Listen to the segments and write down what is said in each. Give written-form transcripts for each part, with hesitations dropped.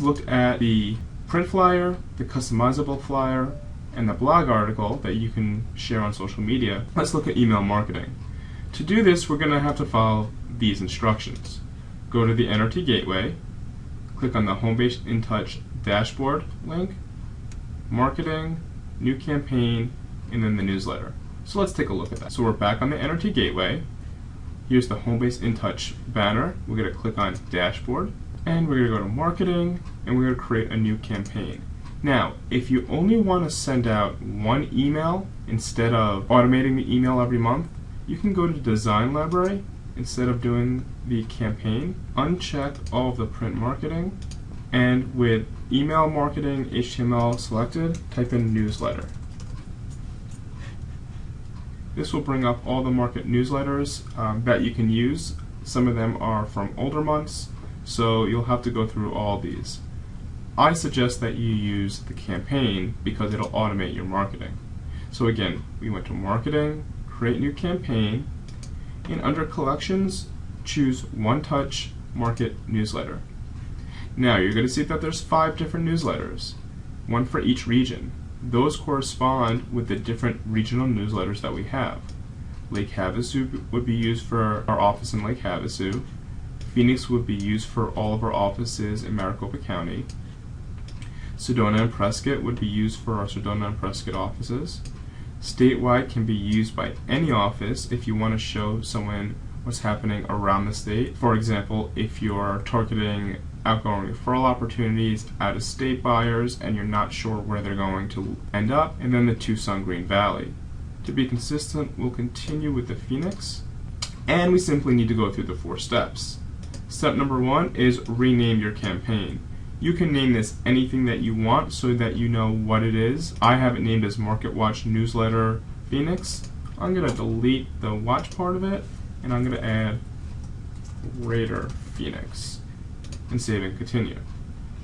we've looked at the print flyer, the customizable flyer, and the blog article that you can share on social media, let's look at email marketing. To do this, we're going to have to follow these instructions. Go to the NRT Gateway, click on the Homebase InTouch dashboard link, marketing, new campaign, and then the newsletter. So let's take a look at that. So we're back on the NRT Gateway. Here's the Homebase InTouch banner. We're going to click on dashboard, and we're going to go to marketing, and we're going to create a new campaign. Now, if you only want to send out one email instead of automating the email every month, you can go to Design Library. Instead of doing the campaign, uncheck all of the print marketing, and with email marketing HTML selected, type in newsletter. This will bring up all the market newsletters that you can use. Some of them are from older months, so you'll have to go through all these. I suggest that you use the campaign because it'll automate your marketing. So again, we went to marketing, create new campaign, and under collections, choose OneTouch Market Newsletter. Now you're going to see that there's 5 different newsletters, one for each region. Those correspond with the different regional newsletters that we have. Lake Havasu would be used for our office in Lake Havasu. Phoenix would be used for all of our offices in Maricopa County. Sedona and Prescott would be used for our Sedona and Prescott offices. Statewide can be used by any office if you want to show someone what's happening around the state. For example, if you're targeting outgoing referral opportunities, out-of-state buyers, and you're not sure where they're going to end up, and then the Tucson Green Valley. To be consistent, we'll continue with the Phoenix, and we simply need to go through the 4 steps. Step number 1 is rename your campaign. You can name this anything that you want so that you know what it is. I have it named as Market Watch Newsletter Phoenix. I'm going to delete the watch part of it, and I'm going to add Raider Phoenix and save and continue.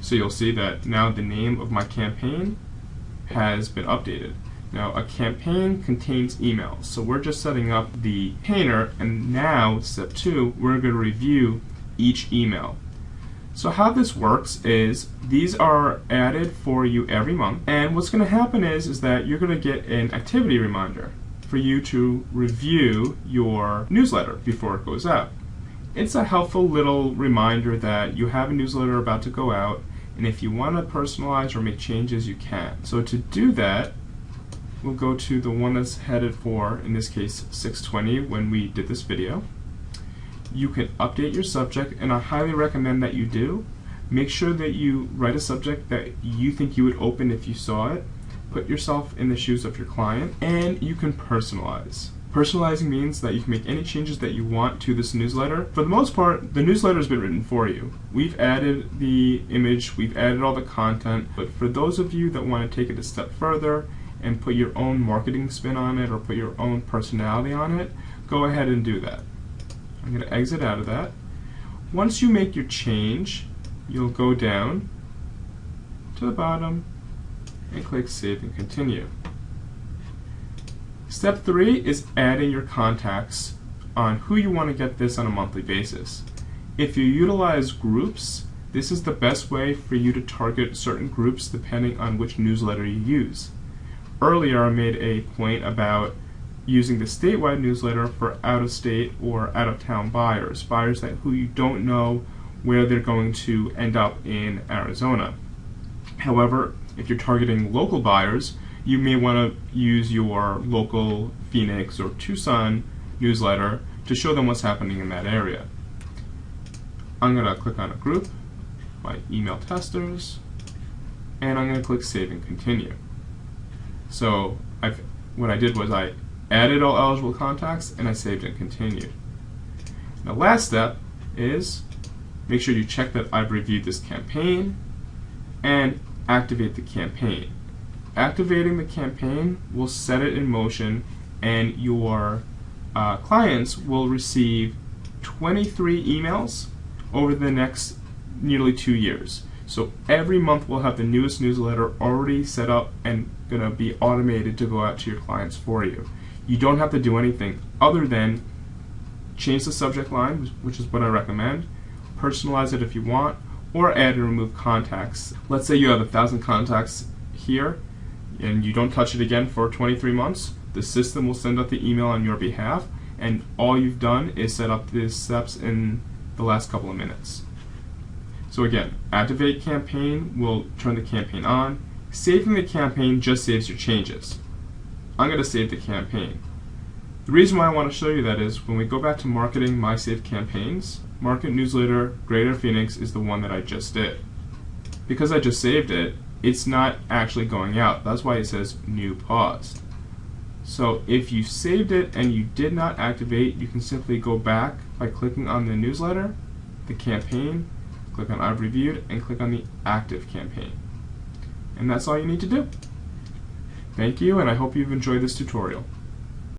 So you'll see that now the name of my campaign has been updated. Now a campaign contains emails, so we're just setting up the painter, and now step 2, we're going to review each email. So how this works is these are added for you every month, and what's going to happen is that you're going to get an activity reminder for you to review your newsletter before it goes out. It's a helpful little reminder that you have a newsletter about to go out, and if you want to personalize or make changes, you can. So to do that, we'll go to the one that's headed for, in this case, 620 when we did this video. You can update your subject, and I highly recommend that you do. Make sure that you write a subject that you think you would open if you saw it. Put yourself in the shoes of your client, and you can personalize. Personalizing means that you can make any changes that you want to this newsletter. For the most part, the newsletter has been written for you. We've added the image, we've added all the content, but for those of you that want to take it a step further and put your own marketing spin on it or put your own personality on it, go ahead and do that. I'm going to exit out of that. Once you make your change, you'll go down to the bottom and click Save and Continue. Step 3 is adding your contacts on who you want to get this on a monthly basis. If you utilize groups, this is the best way for you to target certain groups depending on which newsletter you use. Earlier I made a point about using the statewide newsletter for out-of-state or out-of-town buyers, that who you don't know where they're going to end up in Arizona. However, if you're targeting local buyers, you may want to use your local Phoenix or Tucson newsletter to show them what's happening in that area. I'm going to click on a group, my email testers, and I'm going to click Save and Continue. So what I did was I added all eligible contacts and I saved and continued. The last step is make sure you check that I've reviewed this campaign and activate the campaign. Activating the campaign will set it in motion, and your clients will receive 23 emails over the next nearly 2 years. So every month we'll have the newest newsletter already set up and going to be automated to go out to your clients for you. You don't have to do anything other than change the subject line, which is what I recommend, personalize it if you want, or add and remove contacts. Let's say you have 1,000 contacts here and you don't touch it again for 23 months. The system will send out the email on your behalf, and all you've done is set up the steps in the last couple of minutes. So again, activate campaign will turn the campaign on. Saving the campaign just saves your changes. I'm going to save the campaign. The reason why I want to show you that is when we go back to marketing my saved campaigns, Market Newsletter Greater Phoenix is the one that I just did. Because I just saved it, it's not actually going out. That's why it says new paused. So if you saved it and you did not activate, you can simply go back by clicking on the newsletter, the campaign, click on I've reviewed, and click on the active campaign. And that's all you need to do. Thank you, and I hope you've enjoyed this tutorial.